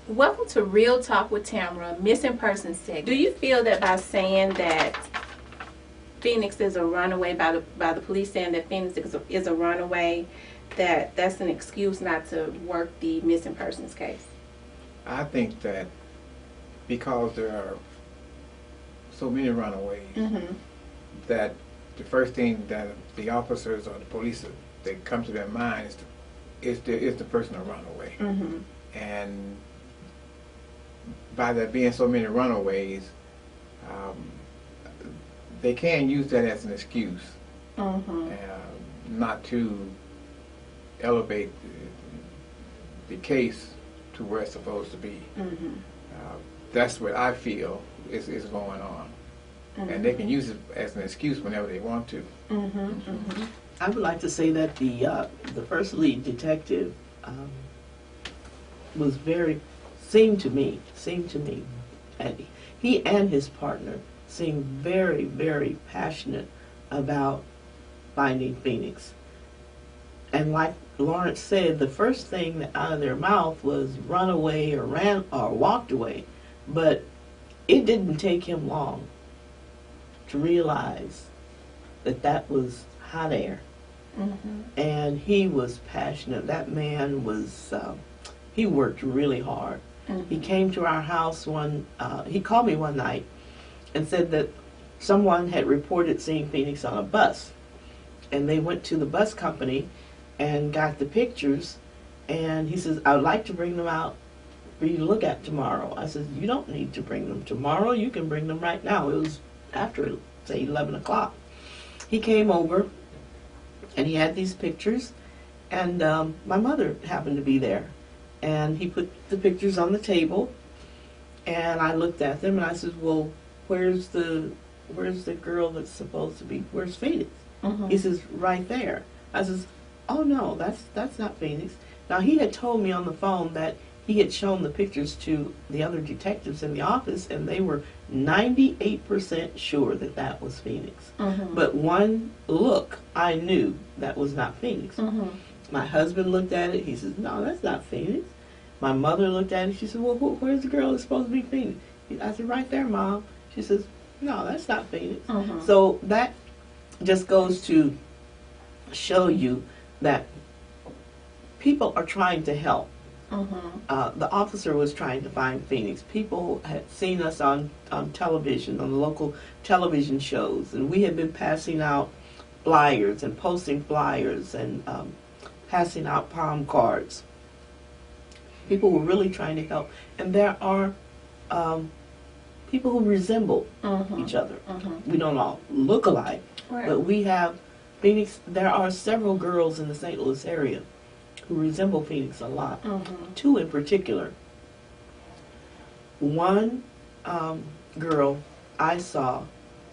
Welcome to Real Talk with Tamara, Missing Persons segment. Do you feel that by saying that Phoenix is a runaway, by the police saying that Phoenix is a runaway, that's an excuse not to work the missing persons case? I think that because there are so many runaways, that the first thing that the officers or the police that come to their mind is the person who run away. And by there being so many runaways, they can use that as an excuse not to elevate the case to where it's supposed to be. That's what I feel is going on. And they can use it as an excuse whenever they want to. I would like to say that the first lead detective was seemed to me, and he and his partner seemed very, very passionate about finding Phoenix. And like Lawrence said, the first thing out of their mouth was run away or ran or walked away. But it didn't take him long to realize that that was hot air. And he was passionate. That man was, he worked really hard. He came to our house he called me one night and said that someone had reported seeing Phoenix on a bus. And they went to the bus company and got the pictures, and he says, I would like to bring them out for you to look at tomorrow. I said, you don't need to bring them tomorrow. You can bring them right now. It was after, say, 11 o'clock. He came over, and he had these pictures, and my mother happened to be there. And he put the pictures on the table, and I looked at them, and I said, well, where's the girl that's supposed to be, where's Phoenix? He says, right there. I says, oh no, that's not Phoenix. Now he had told me on the phone that he had shown the pictures to the other detectives in the office, and they were 98% sure that that was Phoenix. But one look, I knew that was not Phoenix. My husband looked at it. He says, no, that's not Phoenix. My mother looked at it. She said, well, where's the girl that's supposed to be Phoenix? I said, right there, Mom. She says, no, that's not Phoenix. So that just goes to show you that people are trying to help. The officer was trying to find Phoenix. People had seen us on television, on the local television shows, and we had been passing out flyers and posting flyers and passing out palm cards. People were really trying to help, and there are people who resemble each other. We don't all look alike, but we have Phoenix. There are several girls in the St. Louis area who resemble Phoenix a lot. Two in particular. One girl I saw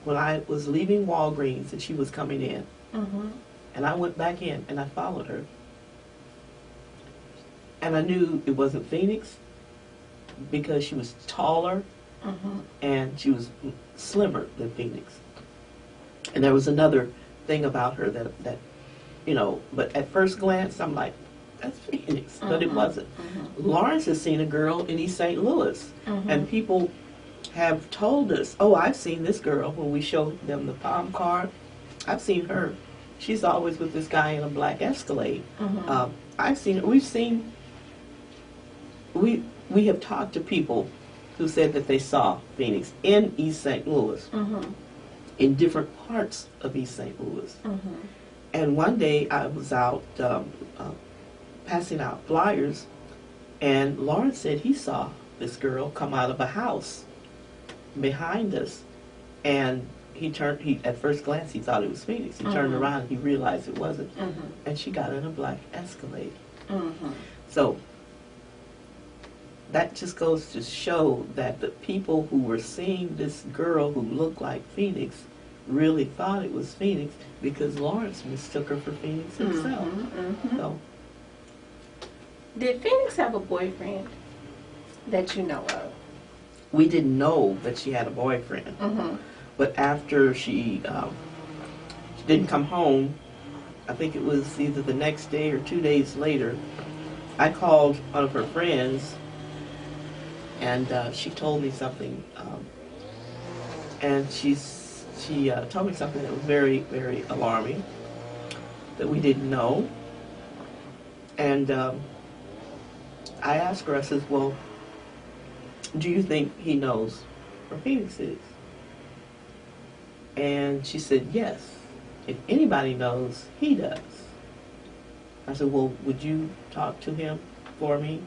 when I was leaving Walgreens, and she was coming in, and I went back in and I followed her, and I knew it wasn't Phoenix because she was taller and she was slimmer than Phoenix. And there was another thing about her that you know, but at first glance I'm like, that's Phoenix, but it wasn't. Lawrence has seen a girl in East St. Louis, and people have told us, oh, I've seen this girl when we showed them the palm card. I've seen her. She's always with this guy in a black Escalade. I've seen her. We have talked to people who said that they saw Phoenix in East St. Louis, in different parts of East St. Louis. And one day I was out passing out flyers, and Lawrence said he saw this girl come out of a house behind us, and at first glance he thought it was Phoenix. He turned around and he realized it wasn't, and she got in a black Escalade. So that just goes to show that the people who were seeing this girl who looked like Phoenix really thought it was Phoenix, because Lawrence mistook her for Phoenix himself. So, did Phoenix have a boyfriend that you know of? we didn't know that she had a boyfriend, but after she didn't come home, I think it was either the next day or 2 days later, I called one of her friends, and she told me something, and she told me something that was very, very alarming, that we didn't know. And I asked her, I said, well, do you think he knows where Phoenix is? And she said, yes. If anybody knows, he does. I said, well, would you talk to him for me?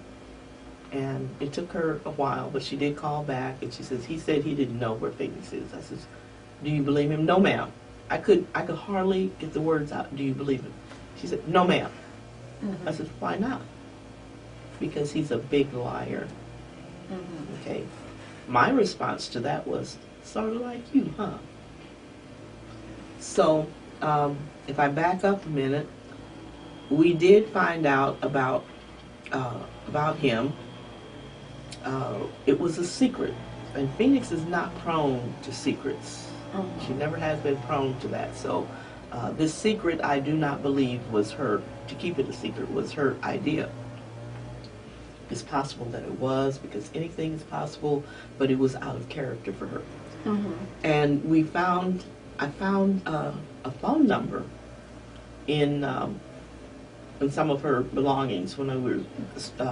And it took her a while, but she did call back, and she says, he said he didn't know where Phoenix is. I says, do you believe him? No, ma'am. I could hardly get the words out. Do you believe him? She said, no, ma'am. I said, why not? Because he's a big liar. Okay. My response to that was sort of like you, huh? So, if I back up a minute, we did find out about him. It was a secret, and Phoenix is not prone to secrets. She never has been prone to that. So, this secret, I do not believe was her, to keep it a secret, was her idea. It's possible that it was, because anything is possible, but it was out of character for her. And I found a phone number in some of her belongings when I were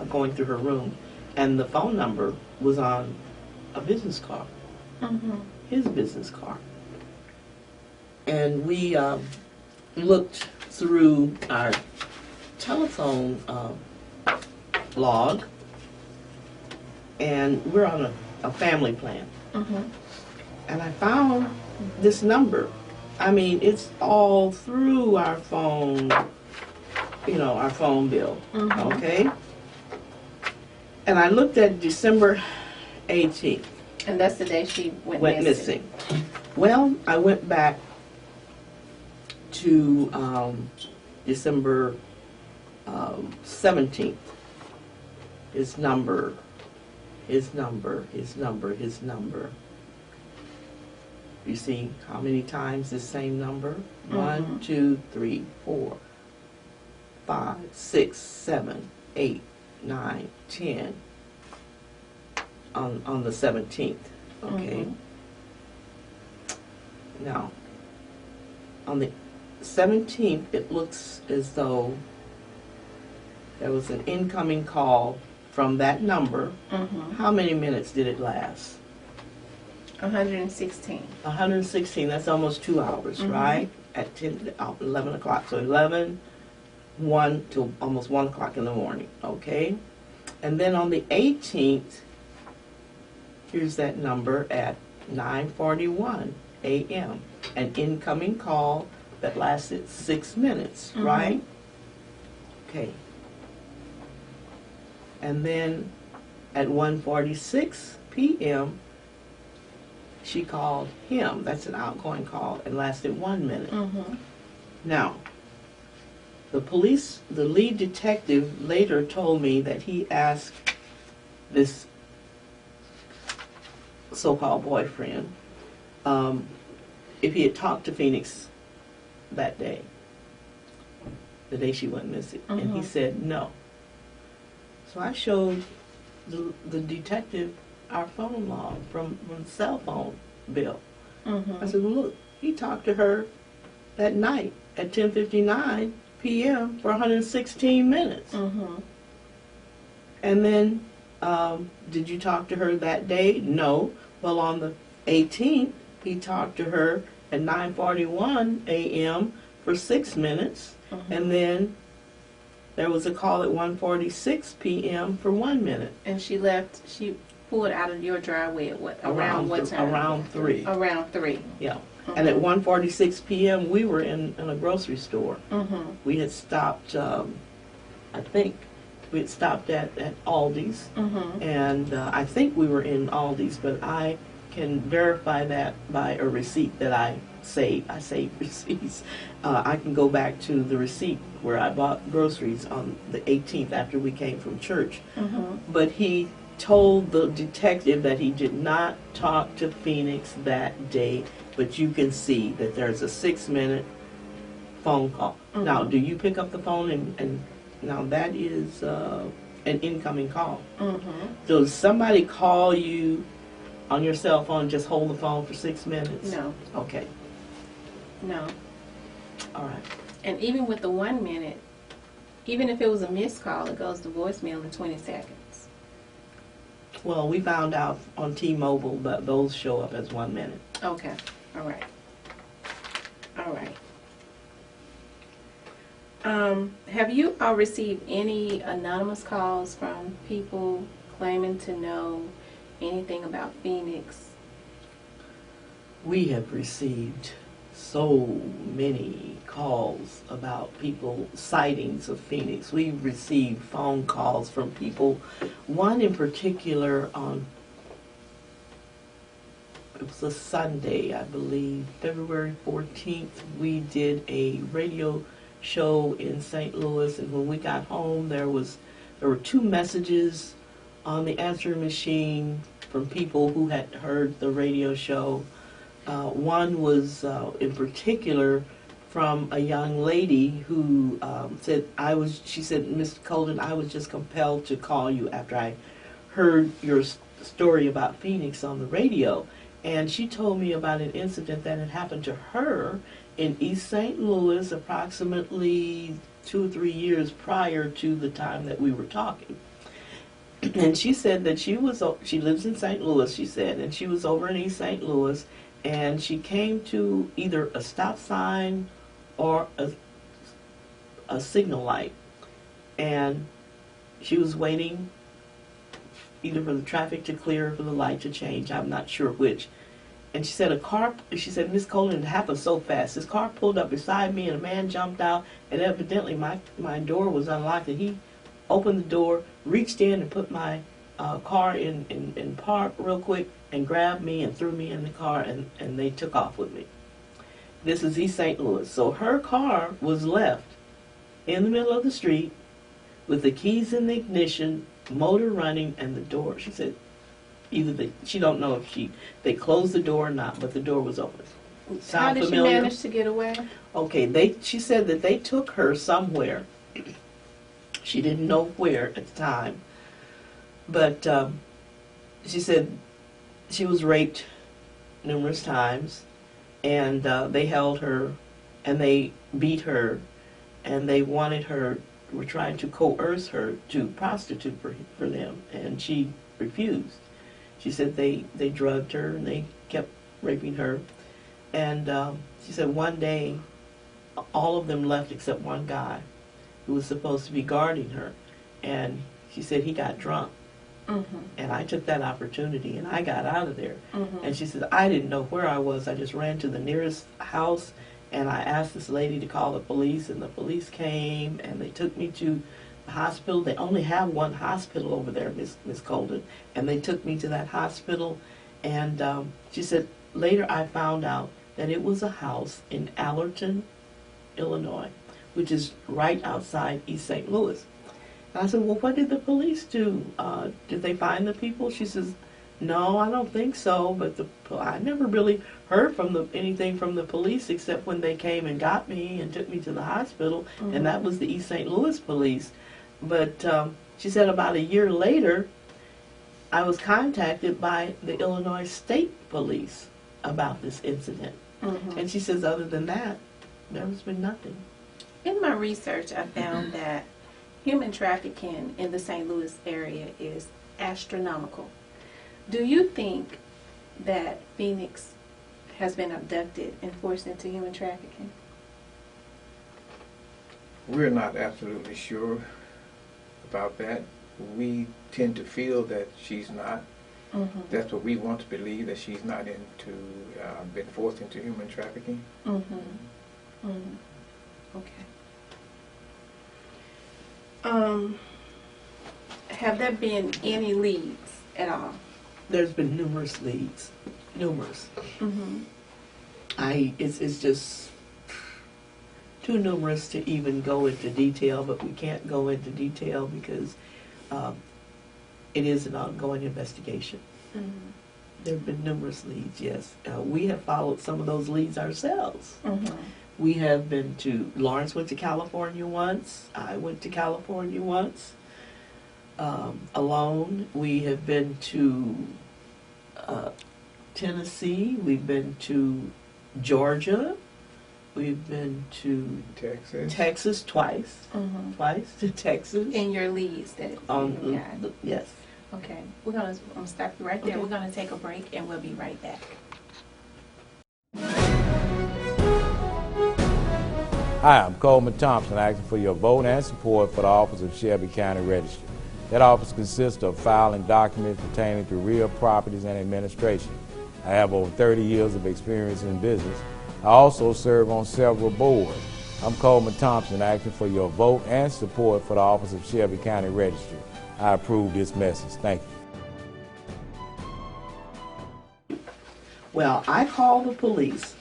going through her room, and the phone number was on a business card, his business card. And we looked through our telephone log, and we're on a family plan. And I found this number. I mean, it's all through our phone, our phone bill, okay? And I looked at December 18th. And that's the day she went missing. Well, I went back to December 17th. His number. You see how many times the same number? 1, 2, 3, 4, 5, 6, 7, 8, 9, 10 on the 17th. Okay. Now, on the 17th, it looks as though there was an incoming call from that number. How many minutes did it last? 116. 116, that's almost 2 hours, right? At 11 o'clock. So 11, 1 till almost 1 o'clock in the morning, okay? And then on the 18th, here's that number at 9:41 a.m. An incoming call that lasted 6 minutes, right? Okay. And then at 1:46 p.m., she called him. That's an outgoing call. It lasted 1 minute. Now, the lead detective later told me that he asked this so-called boyfriend if he had talked to Phoenix that day, the day she went missing. And he said no. So I showed the detective our phone log from the cell phone bill. I said, well, look, he talked to her that night at 10:59 p.m. for 116 minutes. And then, did you talk to her that day? No. Well, on the 18th, he talked to her at 9:41 a.m. for 6 minutes. And then there was a call at 1:46 p.m. for 1 minute. And she pulled out of your driveway at around what time? Around 3. Around 3. Yeah. And at 1:46 p.m. we were in a grocery store. We had stopped, I think, We had stopped at Aldi's, Mm-hmm. and I think we were in Aldi's, but I can verify that by a receipt that I saved. I saved receipts. I can go back to the receipt where I bought groceries on the 18th after we came from church. Mm-hmm. But he told the detective that he did not talk to Phoenix that day, but you can see that there's a 6-minute phone call. Mhm. Now, do you pick up the phone and now that is an incoming call. Mm-hmm. Does somebody call you on your cell phone, just hold the phone for 6 minutes? No. Okay, No. all right. And even with the 1 minute, even if it was a missed call, it goes to voicemail in 20 seconds. Well, we found out on T-Mobile that those show up as 1 minute. Okay. All right. All right. Have you all received any anonymous calls from people claiming to know anything about Phoenix? We have received so many calls about people, sightings of Phoenix. We've received phone calls from people. One in particular it was a Sunday, I believe, February 14th, we did a radio show in St. Louis, and when we got home, there were 2 messages on the answering machine from people who had heard the radio show. One was in particular from a young lady who said, she said, Mr. Coldon, I was just compelled to call you after I heard your story about Phoenix on the radio. And she told me about an incident that had happened to her in East St. Louis approximately 2 or 3 years prior to the time that we were talking. And she said that she lives in St. Louis, she said, and she was over in East St. Louis, and she came to either a stop sign or a signal light. And she was waiting either for the traffic to clear or for the light to change. I'm not sure which. And she said, Miss Coldon, it happened so fast. This car pulled up beside me and a man jumped out, and evidently my door was unlocked, and he opened the door, reached in and put my car in park real quick and grabbed me and threw me in the car, and they took off with me. This is East St. Louis. So her car was left in the middle of the street with the keys in the ignition, motor running, and the door. She said she don't know if they closed the door or not, but the door was open. Sound How did familiar? she manage to get away? Okay, she said that they took her somewhere. She didn't know where at the time, but she said she was raped numerous times, and they held her, and they beat her, and they were trying to coerce her to prostitute for them, and she refused. She said they drugged her and they kept raping her, and she said one day all of them left except one guy who was supposed to be guarding her, and she said he got drunk. Mm-hmm. And I took that opportunity and I got out of there. Mm-hmm. And she said, I didn't know where I was. I just ran to the nearest house and I asked this lady to call the police, and the police came and they took me to the hospital. They only have one hospital over there, Miss Coldon, and they took me to that hospital. And she said, later I found out that it was a house in Allerton, Illinois, which is right outside East St. Louis. And I said, well, what did the police do? Did they find the people? She says, no, I don't think so, but I never really heard anything from the police except when they came and got me and took me to the hospital, Mm-hmm. and that was the East St. Louis police. But she said about a year later, I was contacted by the Illinois State Police about this incident. Mm-hmm. And she says, other than that, there's been nothing. In my research, I found that human trafficking in the St. Louis area is astronomical. Do you think that Phoenix has been abducted and forced into human trafficking? We're not absolutely sure about that. We tend to feel that she's not. Mm-hmm. That's what we want to believe, that she's not been forced into human trafficking. Mm-hmm. Mm-hmm. Okay. Have there been any leads at all? There's been numerous leads, numerous. Mm-hmm. It's just too numerous to even go into detail, but we can't go into detail because it is an ongoing investigation. Mm-hmm. There have been numerous leads, yes. We have followed some of those leads ourselves. Mm-hmm. We have been to, Lawrence went to California once, I went to California once, alone. We have been to Tennessee, we've been to Georgia, we've been to Texas twice, Mm-hmm. twice to Texas. In your leads that you got. Yes. Okay, I'm gonna stop you right there. Okay. We're gonna take a break and we'll be right back. Hi, I'm Coleman Thompson, asking for your vote and support for the office of Shelby County Registrar. That office consists of filing documents pertaining to real properties and administration. I have over 30 years of experience in business. I also serve on several boards. I'm Coleman Thompson, asking for your vote and support for the office of Shelby County Registrar. I approve this message. Thank you. Well, I called the police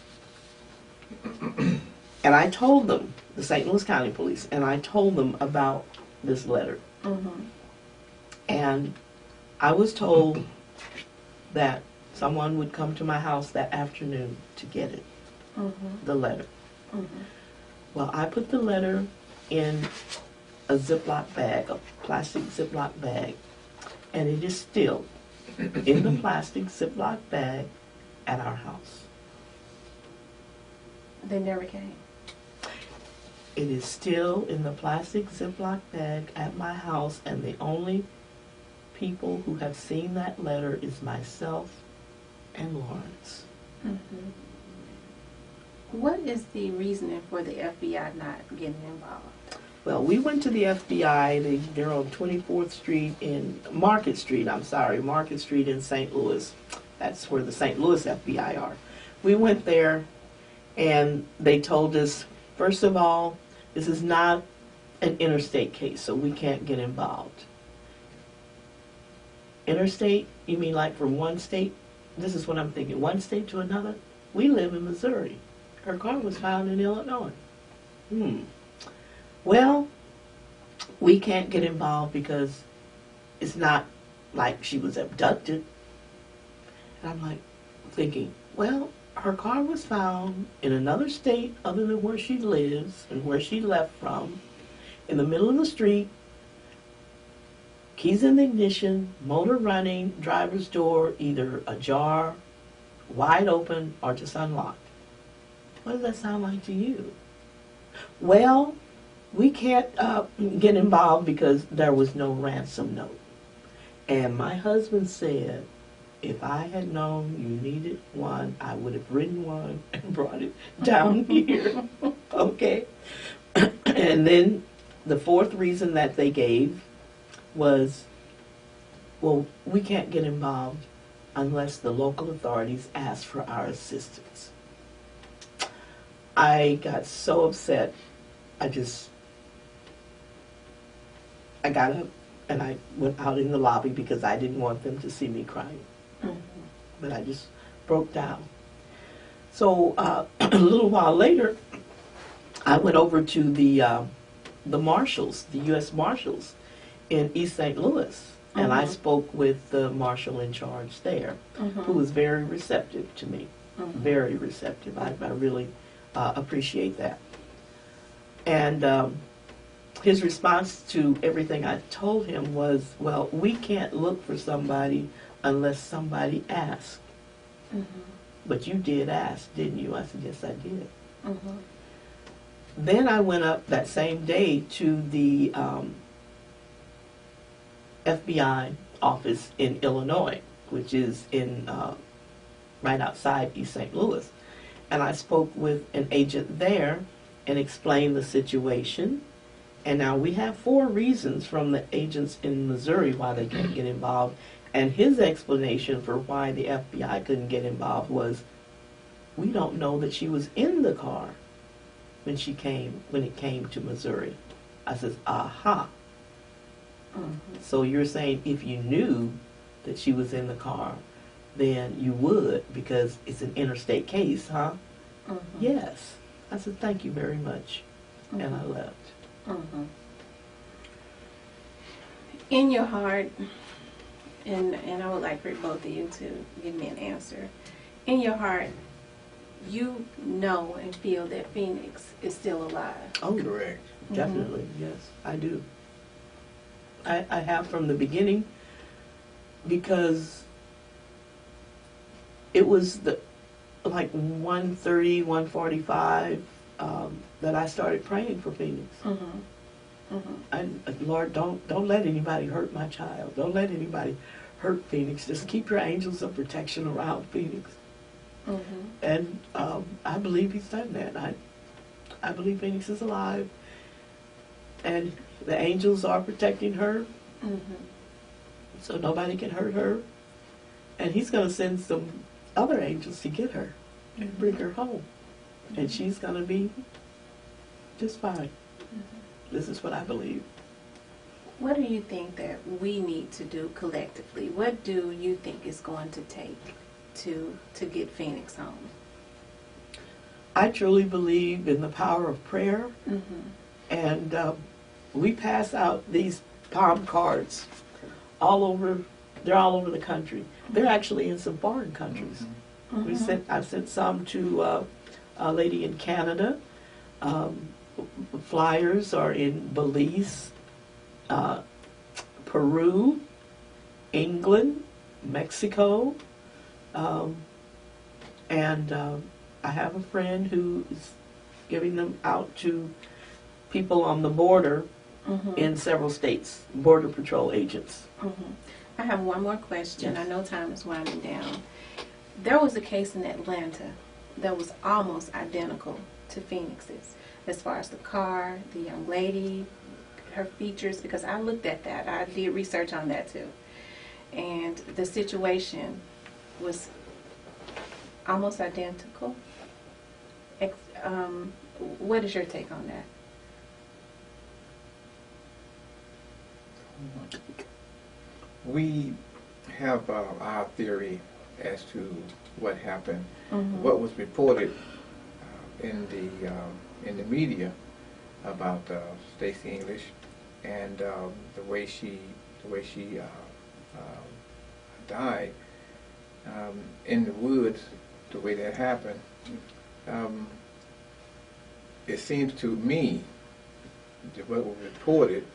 and I told them, the St. Louis County Police, and I told them about this letter. Mm-hmm. And I was told that someone would come to my house that afternoon to get it, Mm-hmm. the letter. Mm-hmm. Well, I put the letter in a Ziploc bag, a plastic Ziploc bag, and it is still in the plastic Ziploc bag at our house. They never came. It is still in the plastic Ziploc bag at my house, and the only people who have seen that letter is myself and Lawrence. Mm-hmm. What is the reasoning for the FBI not getting involved? Well, we went to the FBI. They're on 24th Street in Market Street in St. Louis. That's where the St. Louis FBI are. We went there, and they told us, first of all, this is not an interstate case, so we can't get involved. Interstate? You mean like from one state? This is what I'm thinking. One state to another? We live in Missouri. Her car was found in Illinois. Well, we can't get involved because it's not like she was abducted. And I'm like thinking, well, her car was found in another state other than where she lives and where she left from, in the middle of the street, keys in the ignition, motor running, driver's door either ajar, wide open, or just unlocked. What does that sound like to you? Well, we can't get involved because there was no ransom note. And my husband said, if I had known you needed one, I would have written one and brought it down here. Okay? And then the fourth reason that they gave was, well, we can't get involved unless the local authorities ask for our assistance. I got so upset, I got up and I went out in the lobby because I didn't want them to see me crying. Mm-hmm. But I just broke down. So a little while later, I went over to the marshals, the U.S. Marshals in East St. Louis, and I spoke with the marshal in charge there, who was very receptive to me, very receptive. I really appreciate that. And his response to everything I told him was, well, we can't look for somebody unless somebody asks. But you did ask, didn't you? I said, yes, I did. Then I went up that same day to the FBI office in Illinois, which is in right outside East St. Louis. And I spoke with an agent there and explained the situation. And now we have 4 reasons from the agents in Missouri why they can't get involved. And his explanation for why the FBI couldn't get involved was, we don't know that she was in the car when it came to Missouri. I says, aha. So you're saying if you knew that she was in the car, then you would, because it's an interstate case, huh? Yes. I said, thank you very much. And I left. In your heart, and I would like for both of you to give me an answer. In your heart, you know and feel that Phoenix is still alive. Oh, Correct. definitely, yes, I do. I have from the beginning, because it was like 1:30, 1:45 that I started praying for Phoenix. Lord, don't let anybody hurt my child. Don't let anybody hurt Phoenix. Just keep your angels of protection around Phoenix. And I believe he's done that. I believe Phoenix is alive, and the angels are protecting her, so nobody can hurt her. And he's going to send some other angels to get her and bring her home, and she's going to be just fine. This is what I believe. What do you think that we need to do collectively? What do you think is going to take to get Phoenix home? I truly believe in the power of prayer, and we pass out these palm cards all over. They're all over the country. They're actually in some foreign countries. I've sent some to a lady in Canada. Flyers are in Belize, Peru, England, Mexico, and I have a friend who is giving them out to people on the border in several states, Border Patrol agents. I have one more question. Yes. I know time is winding down. There was a case in Atlanta that was almost identical to Phoenix's, as far as the car, the young lady, her features, because I looked at that. I did research on that too. And the situation was almost identical. What is your take on that? We have our theory as to what happened. What was reported in the media about Stacey English and the way she died in the woods, the way that happened. It seems to me that what was reported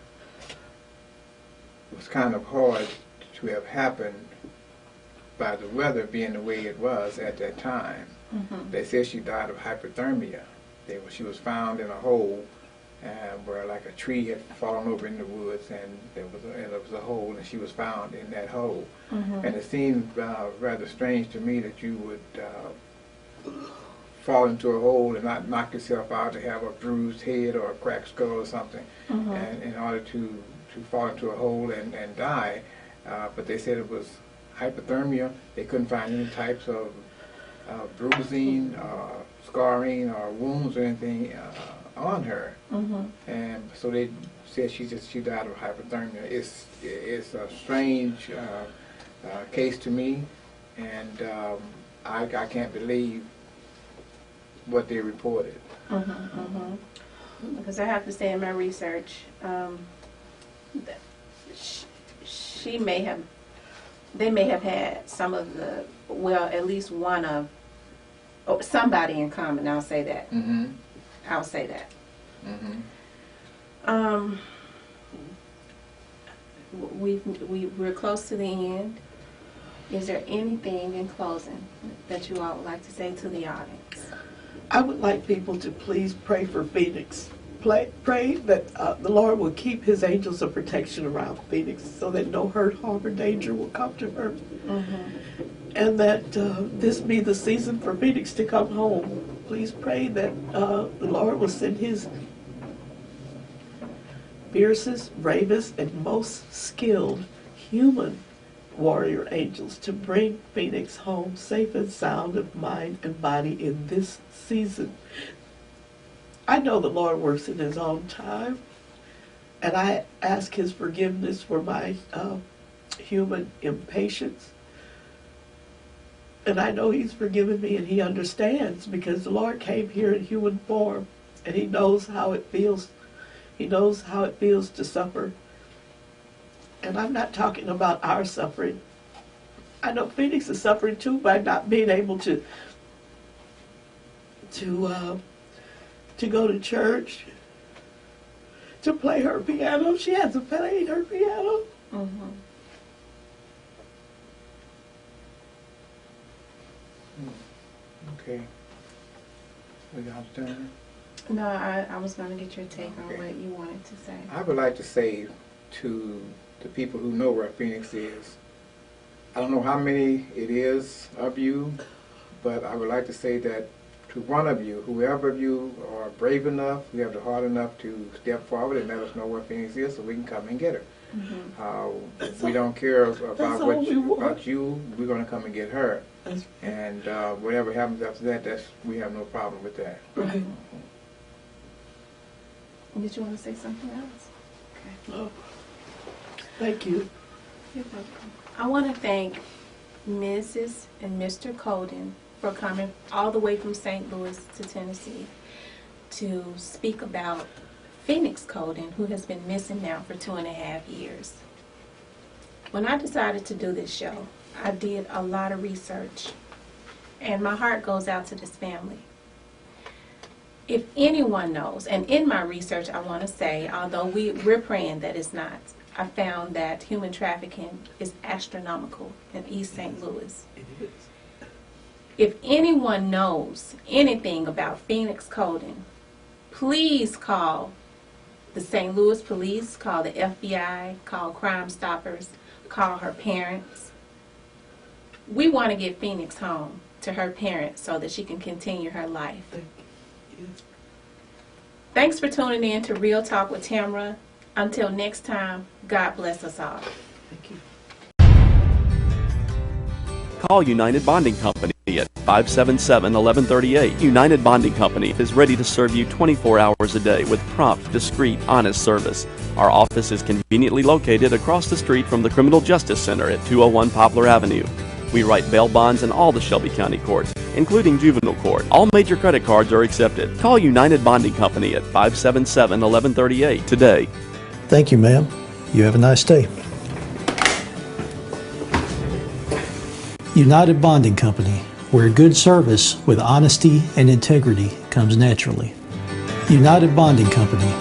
was kind of hard to have happened by the weather being the way it was at that time. They said she died of hypothermia. She was found in a hole where like a tree had fallen over in the woods, and there was a hole, and she was found in that hole. And it seemed rather strange to me that you would fall into a hole and not knock yourself out, to have a bruised head or a cracked skull or something, and in order to fall into a hole and die. But they said it was hypothermia. They couldn't find any types of bruising, scarring, or wounds or anything on her. And so they said she died of hypothermia. It's a strange case to me, and I can't believe what they reported. Because I have to say, in my research, they may have had some of the, well, at least one of, somebody in common. I'll say that. I'll say that. We're close to the end. Is there anything in closing that you all would like to say to the audience? I would like people to please pray for Phoenix. Pray that the Lord will keep his angels of protection around Phoenix, so that no hurt, harm, or danger will come to her. And that this be the season for Phoenix to come home. Please pray that the Lord will send his fiercest, bravest, and most skilled human warrior angels to bring Phoenix home safe and sound of mind and body in this season. I know the Lord works in his own time, And I ask his forgiveness for my human impatience. And I know he's forgiven me and he understands because the Lord came here in human form and he knows how it feels. He knows how it feels to suffer. And I'm not talking about our suffering. I know Phoenix is suffering too by not being able to go to church, to play her piano. She hasn't played her piano. Mm-hmm. Okay. We got done. No, I was going to get your take on Okay. what you wanted to say. I would like to say to the people who know where Phoenix is, I don't know how many it is of you, but I would like to say that to one of you, whoever of you are brave enough, who have the heart enough to step forward and let us know where Phoenix is so we can come and get her. Mm-hmm. We don't care about all we want. about you, we're going to come and get her. And whatever happens after that, we have no problem with that. Right. Did you want to say something else? Okay. Oh, thank you. You're welcome. I want to thank Mrs. and Mr. Coldon for coming all the way from St. Louis to Tennessee to speak about Phoenix Coldon, who has been missing now for 2.5 years. When I decided to do this show, I did a lot of research, and my heart goes out to this family. If anyone knows, and in my research I want to say, although we're praying that it's not, I found that human trafficking is astronomical in East St. Louis. It is. If anyone knows anything about Phoenix Coldon, please call the St. Louis Police, call the FBI, call Crime Stoppers, call her parents. We want to get Phoenix home to her parents so that she can continue her life. Thank you. Thanks for tuning in to Real Talk with Tamra. Until next time, God bless us all. Thank you. Call United Bonding Company at 577-1138. United Bonding Company is ready to serve you 24 hours a day with prompt, discreet, honest service. Our office is conveniently located across the street from the Criminal Justice Center at 201 Poplar Avenue. We write bail bonds in all the Shelby County courts, including juvenile court. All major credit cards are accepted. Call United Bonding Company at 577-1138 today. Thank you, ma'am. You have a nice day. United Bonding Company, where good service with honesty and integrity comes naturally. United Bonding Company.